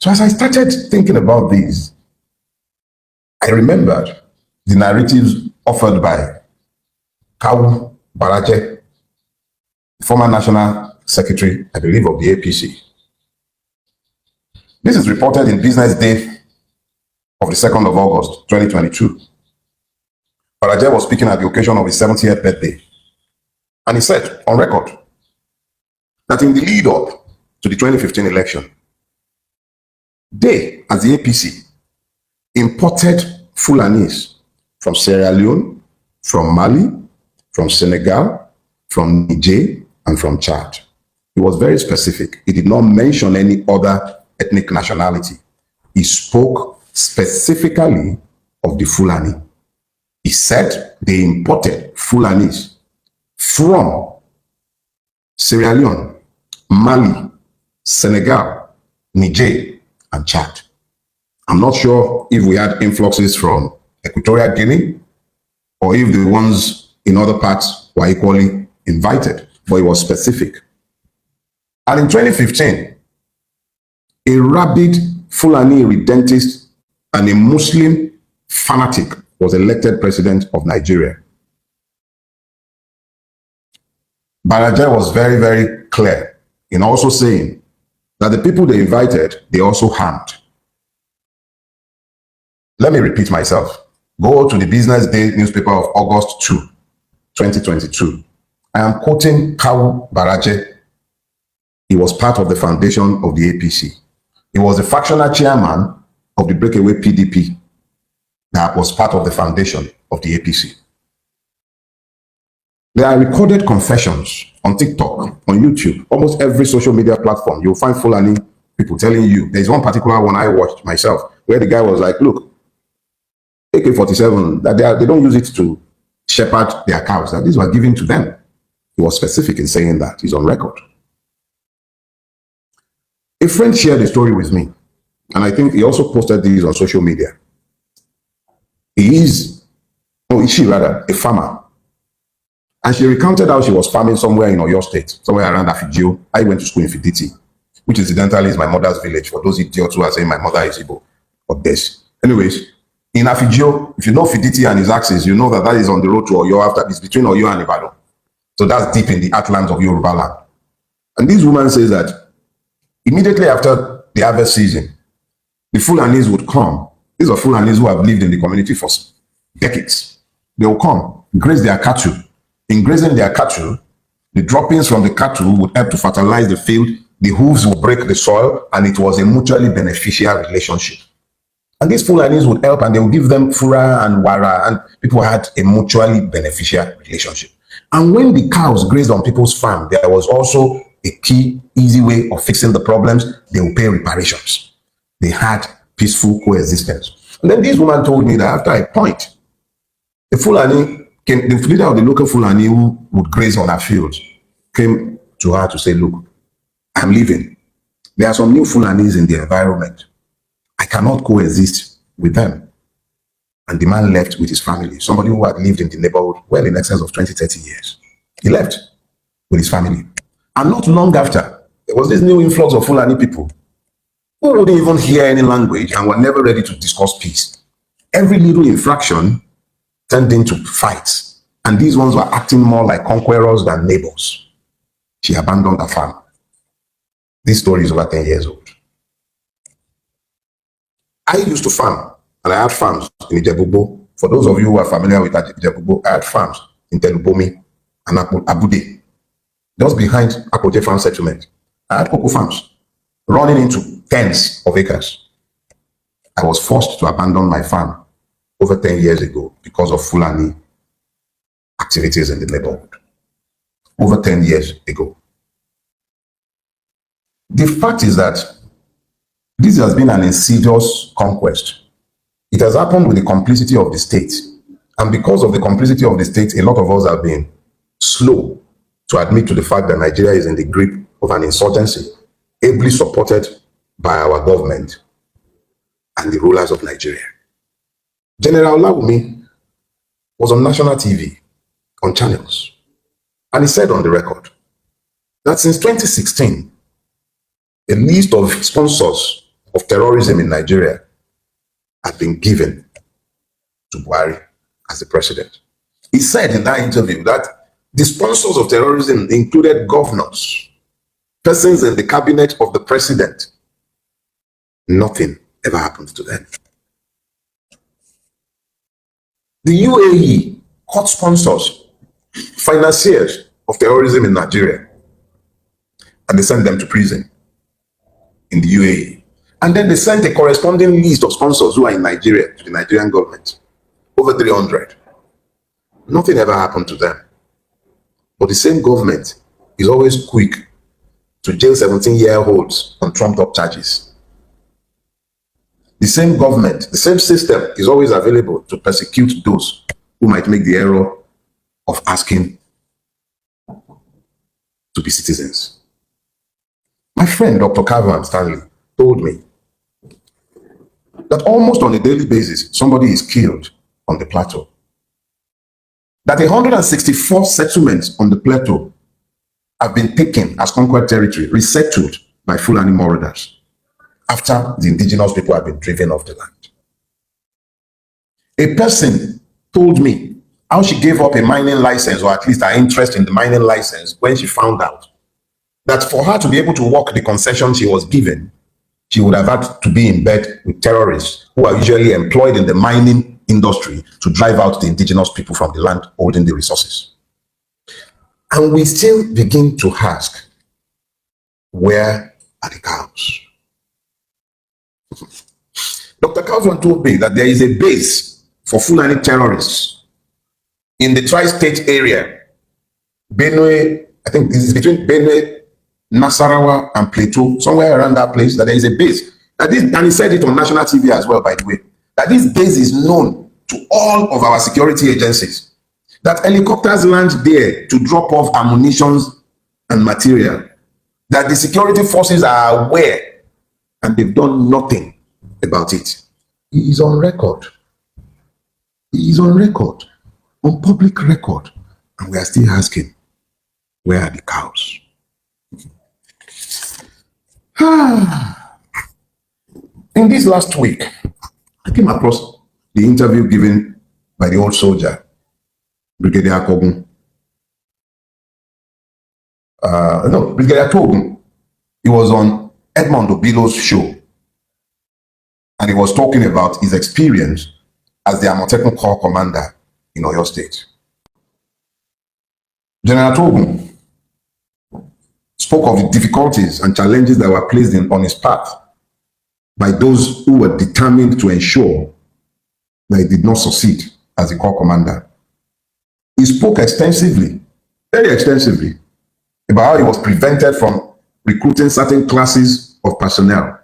So as I started thinking about these, I remembered the narratives offered by Kawu Baraje, former National Secretary, I believe, of the APC. This is reported in Business Day of the 2nd of August, 2022. Baraje was speaking at the occasion of his 70th birthday. And he said, on record, that in the lead up to the 2015 election, they, as the APC, imported Fulanis from Sierra Leone, from Mali, from Senegal, from Niger, and from Chad. He was very specific. He did not mention any other ethnic nationality. He spoke specifically of the Fulani. He said they imported Fulanis from Sierra Leone, Mali, Senegal, Niger, and Chad. I'm not sure if we had influxes from Equatorial Guinea or if the ones in other parts were equally invited, but it was specific. And in 2015, a rabid Fulani redentist and a Muslim fanatic was elected president of Nigeria. Baraje was very, very clear in also saying that the people they invited, they also harmed. Let me repeat myself. Go to the Business Day newspaper of August 2, 2022. I am quoting Kawu Baraje. He was part of the foundation of the APC. He was the factional chairman of the breakaway PDP that was part of the foundation of the APC. There are recorded confessions on TikTok, on YouTube, almost every social media platform. You'll find Fulani people telling you. There's one particular one I watched myself where the guy was like, look, AK-47, that they don't use it to shepherd their cows, that these were given to them. He was specific in saying that. He's on record. A friend shared a story with me, and I think he also posted these on social media. Is she rather, a farmer. And she recounted how she was farming somewhere in Oyo State, somewhere around Afigio. I went to school in Fiditi, which incidentally is my mother's village, for those idiots who are saying my mother is Igbo or this. Anyways, in Afigio, if you know Fiditi and his axis, you know that that is on the road to Oyo, after it's between Oyo and Ibadan. So that's deep in the heartlands of Yoruba land. And this woman says that immediately after the harvest season, the Fulanis would come. These are Fulanis who have lived in the community for decades. They will come, graze their cattle. In grazing their cattle, the droppings from the cattle would help to fertilize the field, the hooves will break the soil, and it was a mutually beneficial relationship. And these Fulanis would help, and they would give them fura and wara, and people had a mutually beneficial relationship. And when the cows grazed on people's farm, there was also a key, easy way of fixing the problems. They would pay reparations. They had peaceful coexistence. And then this woman told me that after a point, the Fulani came, the leader of the local Fulani who would graze on her fields came to her to say, look, I'm leaving. There are some new Fulanis in the environment. I cannot coexist with them. And the man left with his family, somebody who had lived in the neighborhood well in excess of 20, 30 years. He left with his family. And not long after, there was this new influx of Fulani people who wouldn't even hear any language and were never ready to discuss peace. Every little infraction turned into fights. And these ones were acting more like conquerors than neighbors. She abandoned her farm. This story is over 10 years old. I used to farm, and I had farms in Ijebubo. For those of you who are familiar with Ijebubo, I had farms in Telubomi and Abude, just behind Akoje Farm Settlement. I had cocoa farms running into tens of acres. I was forced to abandon my farm over 10 years ago because of Fulani activities in the neighborhood. Over 10 years ago. The fact is that this has been an insidious conquest. It has happened with the complicity of the state. And because of the complicity of the state, a lot of us have been slow to admit to the fact that Nigeria is in the grip of an insurgency, ably supported by our government and the rulers of Nigeria. General Olawumi was on national TV, on channels, and he said on the record that since 2016, a list of sponsors of terrorism in Nigeria had been given to Buhari as the president. He said in that interview that the sponsors of terrorism included governors, persons in the cabinet of the president. Nothing ever happened to them. The UAE caught sponsors, financiers of terrorism in Nigeria, and they sent them to prison in the UAE. And then they sent a corresponding list of sponsors who are in Nigeria to the Nigerian government, over 300. Nothing ever happened to them. But the same government is always quick to jail 17-year-olds on trumped-up charges. The same government, the same system is always available to persecute those who might make the error of asking to be citizens. My friend, Dr. Calvin Stanley, told me that almost on a daily basis, somebody is killed on the plateau. That 164 settlements on the plateau have been taken as conquered territory, resettled by Fulani marauders after the indigenous people have been driven off the land. A person told me how she gave up a mining license, or at least her interest in the mining license, when she found out that for her to be able to work the concession she was given, she would have had to be in bed with terrorists who are usually employed in the mining industry to drive out the indigenous people from the land holding the resources. And we still begin to ask, where are the cows? Dr. Calvin told me that there is a base for Fulani terrorists in the tri-state area, Benue, I think this is between Benue, Nasarawa, and Plateau, somewhere around that place, that there is a base. And he said it on national TV as well, by the way, that this base is known to all of our security agencies, that helicopters land there to drop off ammunition and material, that the security forces are aware and they've done nothing about it. He is on record. He is on record, on public record, and we are still asking, where are the cows? In this last week, I came across the interview given by the old soldier, Brigadier Kogun. Brigadier Kogun. He was on Edmond Obilo's show, and he was talking about his experience as the Amotekun Corps commander in Oyo State. General Togun spoke of the difficulties and challenges that were placed on his path by those who were determined to ensure that he did not succeed as a corps commander. He spoke extensively, very extensively, about how he was prevented from recruiting certain classes of personnel,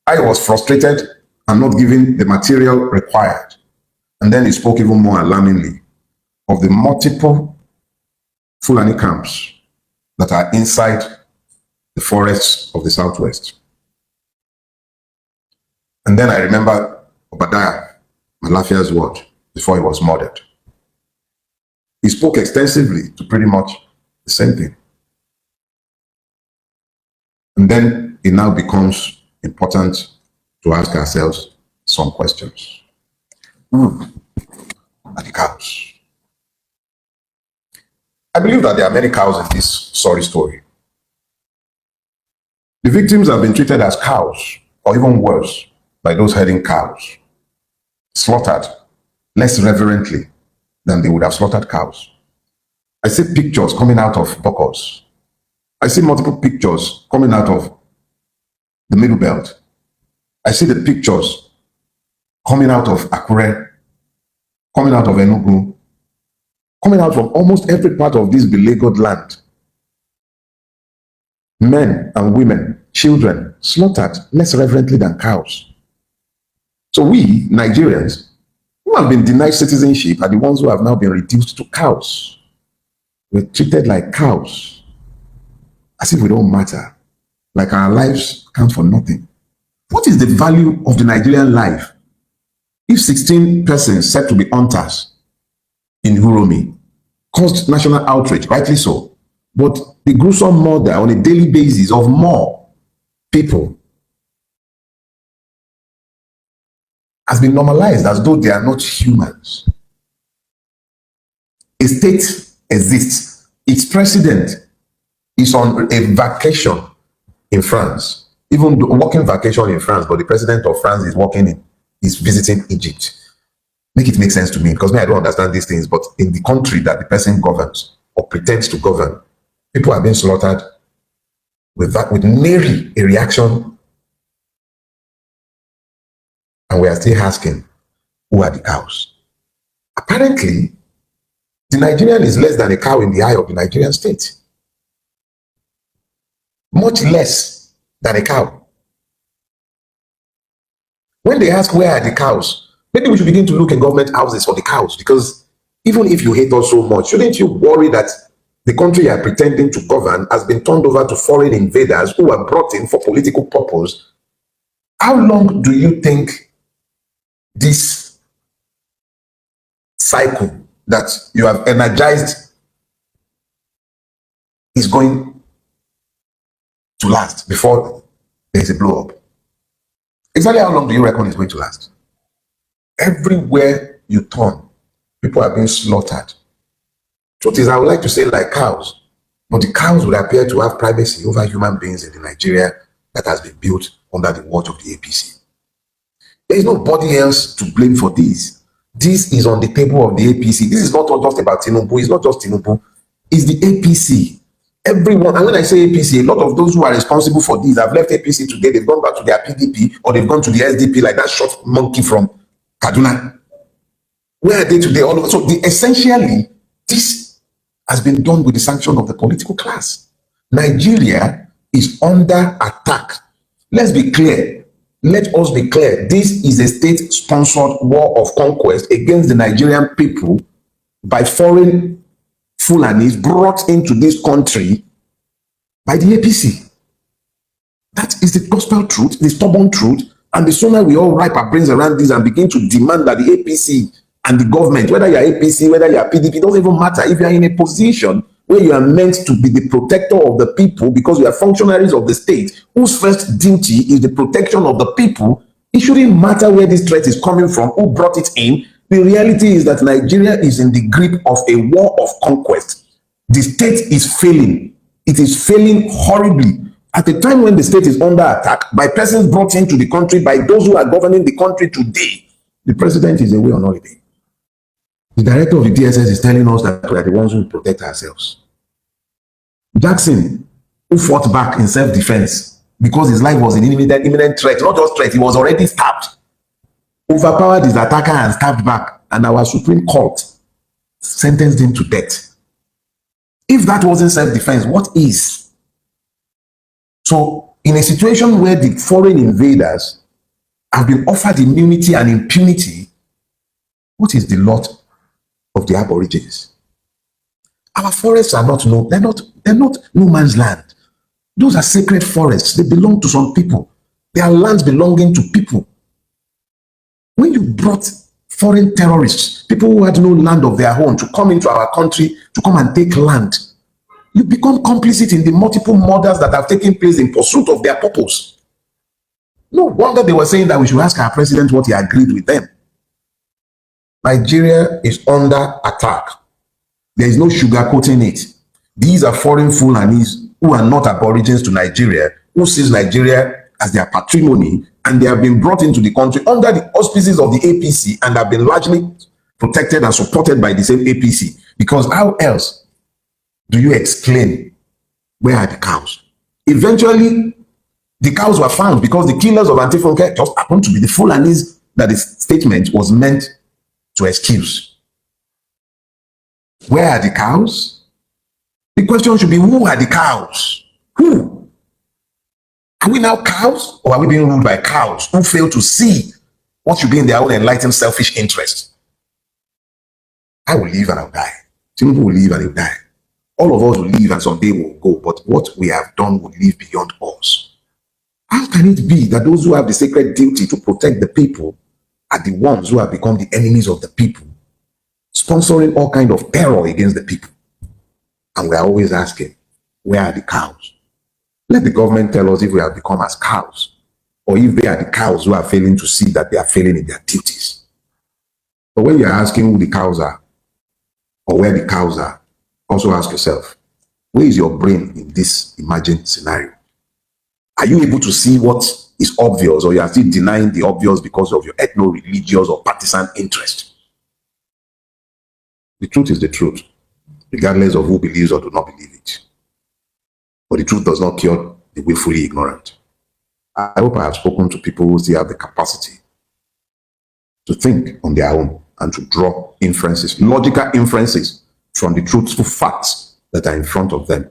how he was frustrated and not given the material required. And then he spoke even more alarmingly of the multiple Fulani camps that are inside the forests of the Southwest. And then I remember Obadiah Malafia's word before he was murdered. He spoke extensively to pretty much the same thing. And then it now becomes important to ask ourselves some questions. Who are the cows? I believe that there are many cows in this sorry story. The victims have been treated as cows, or even worse, by those herding cows, slaughtered less reverently than they would have slaughtered cows. I see pictures coming out of Bokos. I see multiple pictures coming out of the Middle Belt. I see the pictures coming out of Akure, coming out of Enugu, coming out from almost every part of this beleaguered land. Men and women, children, slaughtered less reverently than cows. So we, Nigerians, who have been denied citizenship, are the ones who have now been reduced to cows. We're treated like cows, as if we don't matter, like our lives count for nothing. What is the value of the Nigerian life if 16 persons said to be hunters in Uromi caused national outrage, rightly so, but the gruesome murder on a daily basis of more people has been normalized as though they are not humans. A state exists. Its president is on a vacation in France, even working vacation in France, but the president of France is visiting Egypt. Make it make sense to me, because I don't understand these things, but in the country that the person governs or pretends to govern, people are being slaughtered with nary a reaction. And we are still asking, who are the cows? Apparently, the Nigerian is less than a cow in the eye of the Nigerian state. Much less than a cow. When they ask where are the cows, maybe we should begin to look in government houses for the cows, because even if you hate us so much, shouldn't you worry that the country you are pretending to govern has been turned over to foreign invaders who are brought in for political purpose? How long do you think this cycle that you have energized is going to last before there is a blow up? Exactly how long do you reckon it's going to last? Everywhere you turn, people are being slaughtered. Truth is, I would like to say like cows, but the cows would appear to have privacy over human beings in the Nigeria that has been built under the watch of the APC. There is nobody else to blame for this. This is on the table of the APC. This is not just about Tinubu. It's not just Tinubu. It's the APC. Everyone, and when I say APC, a lot of those who are responsible for this have left APC today. They've gone back to their PDP or they've gone to the SDP, like that short monkey from Kaduna. Where are they today? All over. So essentially, this has been done with the sanction of the political class. Nigeria is under attack. Let's be clear. Let us be clear. This is a state-sponsored war of conquest against the Nigerian people by foreign Fulanis brought into this country by the APC. That is the gospel truth, the stubborn truth. And the sooner we all wrap our brains around this and begin to demand that the APC and the government, whether you're APC, whether you're PDP, it doesn't even matter. If you're in a position where you are meant to be the protector of the people because you are functionaries of the state, whose first duty is the protection of the people, it shouldn't matter where this threat is coming from, who brought it in. The reality is that Nigeria is in the grip of a war of conquest. The state is failing. It is failing horribly. At a time when the state is under attack by persons brought into the country by those who are governing the country today, the president is away on holiday. The director of the DSS is telling us that we are the ones who protect ourselves. Jackson, who fought back in self-defense because his life was in imminent threat, not just threat, he was already stabbed, overpowered his attacker and stabbed back, and our Supreme Court sentenced him to death. If that wasn't self-defense, what is? So, in a situation where the foreign invaders have been offered immunity and impunity, what is the lot of the Aborigines? Our forests are not they're not no man's land. Those are sacred forests. They belong to some people. They are lands belonging to people. When you brought foreign terrorists, people who had no land of their own, to come into our country, to come and take land, you become complicit in the multiple murders that have taken place in pursuit of their purpose. No wonder they were saying that we should ask our president what he agreed with them. Nigeria is under attack. There is no sugarcoating it. These are foreign Fulanis who are not aborigines to Nigeria, who sees Nigeria as their patrimony, and they have been brought into the country under the auspices of the APC and have been largely protected and supported by the same APC. Because how else do you explain where are the cows? Eventually, the cows were found because the killers of Antifunke just happened to be the Fulanis that the statement was meant to excuse. Where are the cows? The question should be, who are the cows? Who? Are we now cows, or are we being ruled by cows who fail to see what should be in their own enlightened selfish interest? I will live and I'll die. Some people will live and they'll die. All of us will live and someday we'll go, but what we have done will live beyond us. How can it be that those who have the sacred duty to protect the people are the ones who have become the enemies of the people, sponsoring all kind of terror against the people? And we are always asking, where are the cows? Let the government tell us if we have become as cows. or if they are the cows who are failing to see that they are failing in their duties. But when you're asking who the cows are or where the cows are, also ask yourself, where is your brain in this imagined scenario? Are you able to see what is obvious, or you are still denying the obvious because of your ethno-religious or partisan interest? The truth is the truth, regardless of who believes or do not believe it. But the truth does not cure the willfully ignorant. I hope I have spoken to people who still have the capacity to think on their own and to draw inferences, logical inferences from the truthful facts that are in front of them.